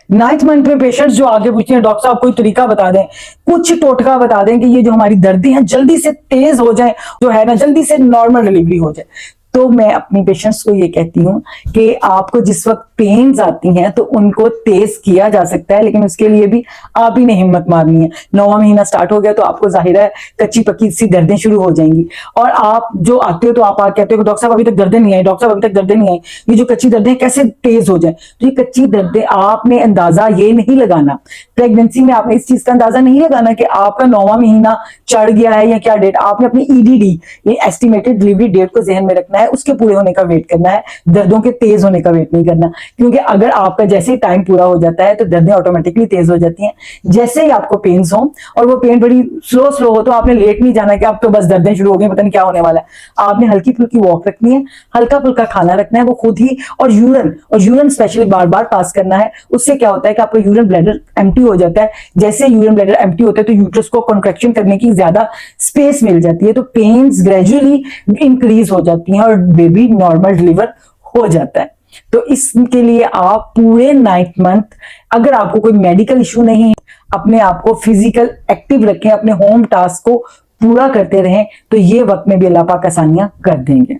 Ninth month में patients जो आगे पूछते हैं डॉक्टर साहब कोई तरीका बता दें, कुछ टोटका बता दें कि ये जो हमारी दर्दें हैं जल्दी से तेज हो जाए, जो है ना जल्दी से नॉर्मल डिलीवरी हो जाए। तो मैं अपनी पेशेंट्स को ये कहती हूँ कि आपको जिस वक्त पेन्स आती हैं तो उनको तेज किया जा सकता है, लेकिन उसके लिए भी आप ही ने हिम्मत मारनी है। 9वां महीना स्टार्ट हो गया तो आपको जाहिर है कच्ची पक्की सी दर्दें शुरू हो जाएंगी, और आप जो आते हो तो आप कहते हो डॉक्टर साहब अभी तक दर्दें नहीं आई, डॉक्टर साहब अभी तक दर्दें नहीं आई, ये जो कच्ची दर्दें कैसे तेज हो जाए। तो ये कच्ची दर्दें आपने अंदाजा ये नहीं लगाना, प्रेगनेंसी में आपने इस चीज का अंदाजा नहीं लगाना कि आपका 9वां महीना चढ़ गया है या क्या डेट। आपने अपनी ईडीडी ये एस्टिमेटेड डिलीवरी डेट को जहन में रखना है, उसके पूरे होने का वेट करना है, दर्दों के तेज होने का वेट नहीं करना। क्योंकि अगर आपका जैसे ही टाइम पूरा हो जाता है तो दर्दें ऑटोमेटिकली तेज हो जाती हैं। जैसे ही आपको पेन्स हो और वो पेन बड़ी स्लो हो तो आपने लेट नहीं जाना कि अब तो बस दर्दें शुरू हो गई, पता नहीं क्या होने वाला है। आपने हल्की फुल्की वॉक रखनी है, हल्का फुल्का खाना रखना है, वो खुद ही, और यूरिन स्पेशली बार बार पास करना है। उससे क्या होता है कि आपका यूरिन ब्लैडर एम्प्टी हो जाता है। जैसे यूरिन ब्लैडर एम्प्टी होता है तो यूट्रस को कॉन्ट्रैक्शन करने की ज्यादा स्पेस मिल जाती है, तो पेन्स ग्रेजुअली इंक्रीज हो जाती हैं और बेबी नॉर्मल डिलीवर हो जाता है। तो इसके लिए आप पूरे 9th मंथ, अगर आपको कोई मेडिकल इशू नहीं है, अपने आप को फिजिकल एक्टिव रखें, अपने होम टास्क को पूरा करते रहें, तो ये वक्त में भी अल्लाह पाक आसानियां कर देंगे।